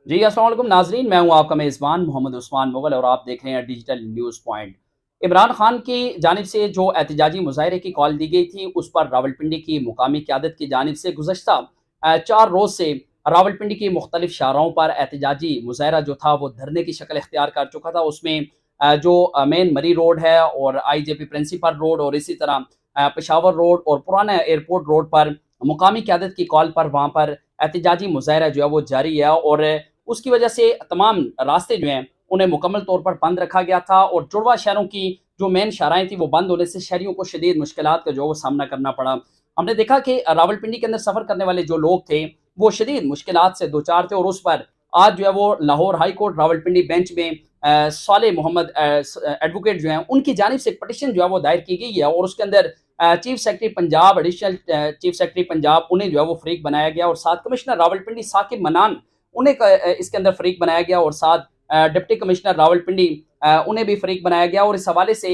जी, अस्सलाम वालेकुम नाज़रीन, मैं हूँ आपका मेज़बान मोहम्मद उस्मान मुग़ल और आप देख रहे हैं digital news point. Imran Khan की जानिब से जो एहतजाजी मुज़ाहरे की कॉल दी गई थी, उस पर रावलपिंडी की मुकामी क़यादत की जानिब से गुज़श्ता 4 रोज़ से रावलपिंडी की मुख्तलिफ शाहराहों पर एहतजाजी मुज़ाहरा जो था, वो धरने की शक्ल इख्तियार कर चुका था। उसमें जो मेन मरी रोड है और आईजेपी प्रिंसिपल रोड और इसी तरह पेशावर रोड और पुराना एयरपोर्ट रोड पर मुकामी क़यादत की कॉल पर वहाँ पर एहतजाजी मुज़ाहरा जो है वो जारी है और उसकी वजह से तमाम रास्ते जो हैं उन्हें मुकम्मल तौर पर बंद रखा गया था और जुड़वा शहरों की जो मेन शाहराएँ थी वो बंद होने से शहरियों को शदीद मुश्किलात का जो है वो सामना करना पड़ा। हमने देखा कि रावलपिंडी के अंदर सफ़र करने वाले जो लोग थे वो शदीद मुश्किलात से दो चार थे और उस पर आज जो है वो Lahore high court Rawalpindi bench में साले मोहम्मद एडवोकेट जो हैं उनकी जानिब से एक पटिशन जो है वो दायर की गई है और उसके अंदर chief secretary Punjab, additional chief secretary Punjab उन्हें जो है वो फ़रीक बनाया गया और साथ कमिश्नर रावलपिंडी साकिब मनान उन्हें इसके अंदर फ़रीक बनाया गया और साथ डिप्टी कमिश्नर रावलपिंडी उन्हें भी फ़रीक बनाया गया और इस हवाले से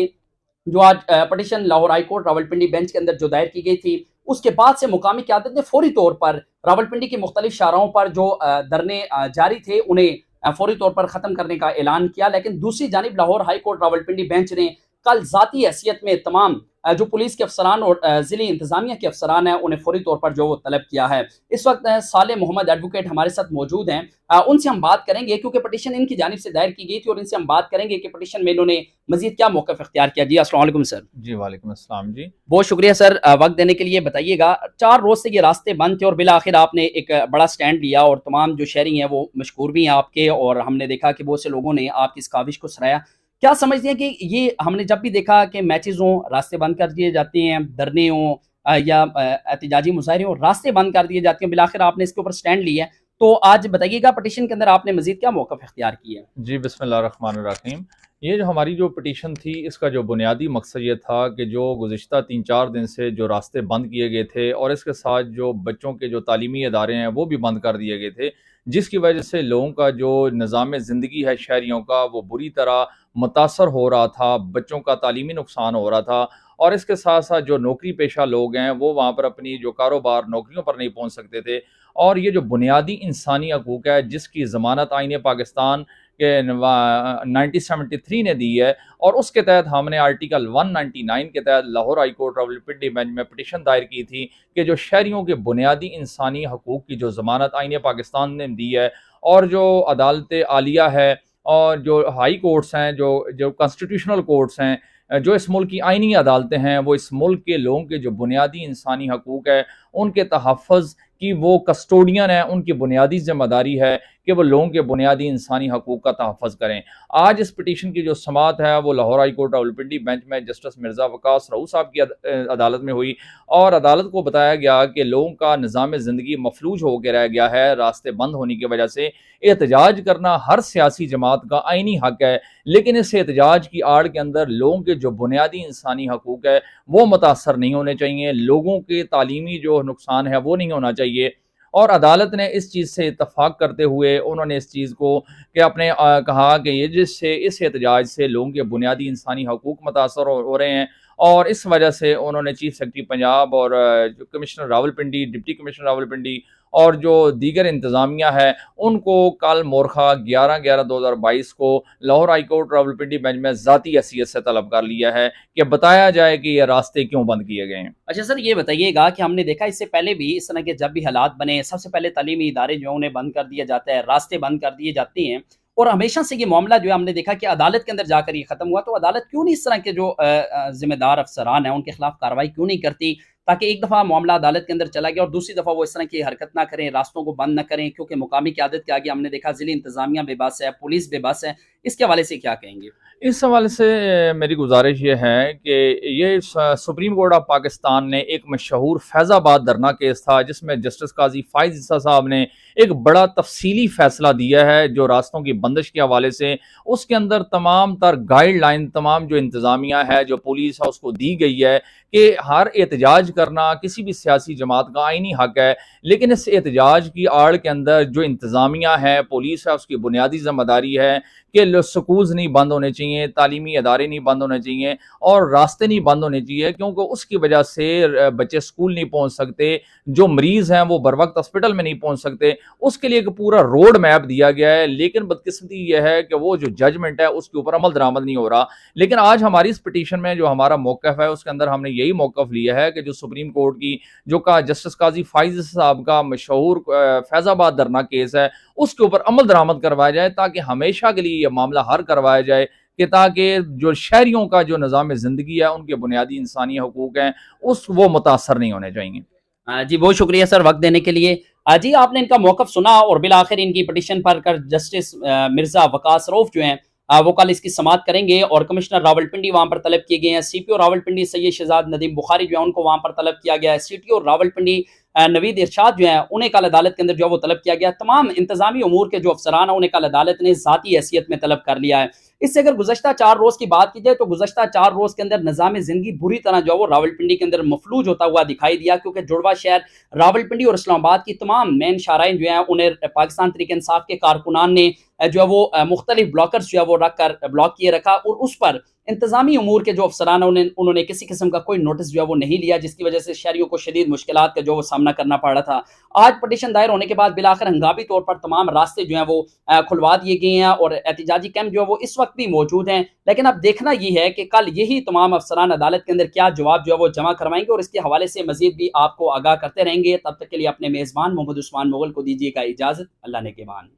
जो आज petition Lahore high court Rawalpindi bench के अंदर जो दायर की गई थी, उसके बाद से मुकामी क़यादत ने फ़ौरी तौर पर रावलपिंडी की मुख्तलिफ शाहराहों पर जो धरने जारी थे, उन्हें फ़ौरी तौर पर ख़त्म करने का ऐलान किया। लेकिन दूसरी जानिब Lahore high court Rawalpindi bench ने कल ज़ाती हैसियत में तमाम जो पुलिस के अफसरान और ज़िली इंतज़ामिया के अफसरान हैं, उन्हें फ़ौरी तौर पर जो वो तलब किया है। इस वक्त साले मोहम्मद एडवोकेट हमारे साथ मौजूद हैं। उनसे हम बात करेंगे क्योंकि पटिशन इनकी जानिब से दायर की गई थी और इनसे हम बात करेंगे कि पटिशन में इन्होंने मज़ीद क्या मौक़िफ़ इख्तियार किया। जी, अस्सलाम वालेकुम सर। जी, वालेकुम अस्सलाम जी। बहुत शुक्रिया सर वक़्त देने के लिए। बताइएगा 4 रोज़ से ये रास्ते बंद थे और बिल आखिर आपने एक बड़ा स्टैंड लिया और तमाम जो शहरी हैं वो मशकूर भी हैं आपके और हमने देखा कि बहुत से लोगों ने आपकी इस काविश को सराहा। क्या समझते हैं कि ये हमने जब भी देखा कि मैचेज़ हों, रास्ते बंद कर दिए जाते हैं, धरने हों या एहतजाजी मुज़ाहरे हों, रास्ते बंद कर दिए जाते हैं, बिल आखिर आपने इसके ऊपर स्टैंड लिया है। तो आज बताइएगा पटिशन के अंदर आपने मज़ीद क्या मौक़िफ़ इख्तियार किया है? जी, बिस्मिल्लाहिर्रहमानिर्रहीम। ये जो हमारी जो पिटीशन थी, इसका जो बुनियादी मकसद ये था कि जो गुज़िश्ता 3-4 दिन से जो रास्ते बंद किए गए थे और इसके साथ जो बच्चों के जो तालीमी इदारे हैं, वो भी बंद कर दिए गए थे, जिसकी वजह से लोगों का जो निज़ाम ज़िंदगी है शहरियों का, वो बुरी तरह मुतासर हो रहा था, बच्चों का तालीमी नुकसान हो रहा था और इसके साथ-साथ जो नौकरी पेशा लोग हैं, वो वहाँ पर अपनी जो कारोबार, नौकरियों पर नहीं पहुँच सकते थे और ये जो बुनियादी इंसानी हकूक़ है, जिसकी ज़मानत आईन पाकिस्तान के 1973 ने दी है और उसके तहत हमने आर्टिकल 199 के तहत Lahore high court Rawalpindi bench में पिटीशन दायर की थी कि जो शहरियों के बुनियादी इंसानी हकूक़ की जो ज़मानत आईन पाकिस्तान ने दी है और जो अदालत आलिया है और जो हाई कोर्ट्स हैं, जो जो कॉन्स्टिट्यूशनल कोर्ट्स हैं, जो इस मुल्क की आइनी अदालतें हैं, वो इस मुल्क के लोगों के जो बुनियादी इंसानी हकूक़ है, उनके तहफ़्फ़ुज़ की वो कस्टोडियन है, उनकी बुनियादी ज़िम्मेदारी है कि वो लोगों के बुनियादी इंसानी हकूक़ का तहफ़्फ़ुज़ करें। आज इस पिटीशन की जो समाअत है, वो Lahore high court Rawalpindi bench में जस्टिस मिर्ज़ा वक़ास रऊफ़ साहब की अदालत में हुई और अदालत को बताया गया कि लोगों का निज़ाम ज़िंदगी मफलूज होकर रह गया है, रास्ते बंद होने की वजह से। एहतजाज करना हर सियासी जमात का आइनी हक़ है, लेकिन इस एहतजाज की आड़ के अंदर लोगों के जो बुनियादी इंसानी हकूक़ है, वो मुतासर नहीं होने चाहिए, लोगों के तालीमी जो नुकसान है, वो नहीं होना चाहिए। और अदालत ने इस चीज़ से इत्तफ़ाक़ करते हुए उन्होंने इस चीज़ को कि आपने कहा कि ये जिससे इस एहतजाज से लोगों के बुनियादी इंसानी हकूक़ मुतासर हो रहे हैं और इस वजह से उन्होंने चीफ सेक्रेटरी पंजाब और जो commissioner Rawalpindi, deputy commissioner Rawalpindi और जो दीगर इंतज़ामिया है, उनको कल मोरखा 11/11/2022 को Lahore high court Rawalpindi bench में ज़ाती हैसियत से तलब कर लिया है कि बताया जाए कि ये रास्ते क्यों बंद किए गए हैं। अच्छा सर, ये बताइएगा कि हमने देखा इससे पहले भी इस तरह के जब भी हालात बने, सबसे पहले तालीमी इदारे जो हैं उन्हें बंद कर दिया जाता है, रास्ते बंद कर दिए जाते हैं और हमेशा से ये मामला जो है हमने देखा कि अदालत के अंदर जाकर ये ख़त्म हुआ। तो अदालत क्यों नहीं इस तरह के जो ज़िम्मेदार अफ़सरान हैं उनके खिलाफ कार्रवाई क्यों नहीं करती? ताकि एक दफ़ा मामला अदालत के अंदर चला गया और दूसरी दफ़ा वो इस तरह की हरकत ना करें, रास्तों को बंद ना करें क्योंकि मुकामी क़यादत के आगे हमने देखा ज़िली इंतज़ामिया बेबस है, पुलिस बेबस है। इसके हवाले से क्या कहेंगे? इस हवाले से मेरी गुजारिश ये है कि ये सुप्रीम कोर्ट ऑफ पाकिस्तान ने एक मशहूर फैज़ाबाद धरना केस था जिसमें जस्टिस काजी फ़ाइज़ ईसा साहब ने एक बड़ा तफसीली फ़ैसला दिया है जो रास्तों की बंदिश के हवाले से। उसके अंदर तमाम तर गाइडलाइन तमाम जो इंतज़ामिया है, जो पुलिस है, उसको दी गई है कि हर एहतजाज करना किसी भी सियासी जमात का आइनी हक़ है, लेकिन इस एहतजाज की आड़ के अंदर जो इंतज़ामिया है, पुलिस है, उसकी बुनियादी ज़िम्मेदारी है कि स्कूल्स नहीं बंद होने चाहिए, तालीमी अदारे नहीं बंद होने चाहिए और रास्ते नहीं बंद होने चाहिए, क्योंकि उसकी वजह से बच्चे स्कूल नहीं पहुंच सकते, जो मरीज हैं वो बर वक्त हॉस्पिटल में नहीं पहुंच सकते। उसके लिए एक पूरा रोड मैप दिया गया है, लेकिन बदकिस्मती यह है कि वो जो जजमेंट है उसके ऊपर अमल दरामद नहीं हो रहा। लेकिन आज हमारी इस पिटीशन में जो हमारा मौक़िफ़ है उसके अंदर हमने यही मौक़िफ़ लिया है कि जो सुप्रीम कोर्ट की जो का जस्टिस काजी फाइज साहब का मशहूर फैज़ाबाद धरना केस है उसके ऊपर अमल दरामद करवाया जाए, ताकि हमेशा के लिए यह मामला हल करवाया जाए कि ताकि जो शहरियों का जो निज़ाम ज़िंदगी है, उनके बुनियादी इंसानी हकूक़ हैं, वो मुतासर नहीं होने चाहिए। जी, बहुत शुक्रिया सर वक्त देने के लिए। जी, आपने इनका मौक़िफ़ सुना और बिल आखिर इनकी पटिशन पर कर जस्टिस मिर्ज़ा वकास रऊफ़ जो हैं वो कल इसकी समाअत करेंगे और कमिश्नर रावलपिंडी वहाँ पर तलब किए गए हैं। CPO रावलपिंडी सैयद शहजाद नदीम बुखारी जो है उनको वहाँ पर तलब किया गया है। CTO रावलपिंडी नवीद इरशाद जो है उन्हें कल अदालत के अंदर जो है वो तलब किया गया। तमाम इंतजामी उमूर के जो अफसरान हैं उन्हें कल अदालत ने ज़ाती हैसियत में तलब कर लिया है। इससे अगर गुज़श्ता 4 रोज़ की बात की जाए तो गुज़श्ता 4 रोज़ के अंदर निज़ाम ज़िंदगी बुरी तरह जो है वो रावलपिंडी के अंदर मफलूज होता हुआ दिखाई दिया, क्योंकि जुड़वा शहर रावलपिंडी और इस्लामाबाद की तमाम मेन शाराइन जो हैं उन्हें पाकिस्तान तहरीक इंसाफ के कारकुनान ने जो है वो मुख्तलिफ ब्लॉकर्स जो है वो रख कर ब्लॉक किए रखा और उस पर इंतजामी उमूर के जो अफसरान उन्होंने किसी किस्म का कोई नोटिस जो है वो नहीं लिया, जिसकी वजह से शहरियों को शदीद मुश्किलात का जो वो सामना करना पड़ रहा था। आज पटिशन दायर होने के बाद बिलाखिर हंगामी तौर पर तमाम रास्ते जो हैं वो खुलवा दिए गए हैं और एहतिजाजी कैंप जो है वो इस वक्त भी मौजूद हैं। लेकिन अब देखना ये है कि कल यही तमाम अफसरान अदालत के अंदर क्या जवाब जो है वो जमा करवाएंगे और इसके हवाले से मजीद भी आपको आगाह करते रहेंगे। तब तक के लिए अपने मेज़बान मोहम्मद उस्मान मुगल को दीजिएगा इजाज़त। अल्लाह ने के मान।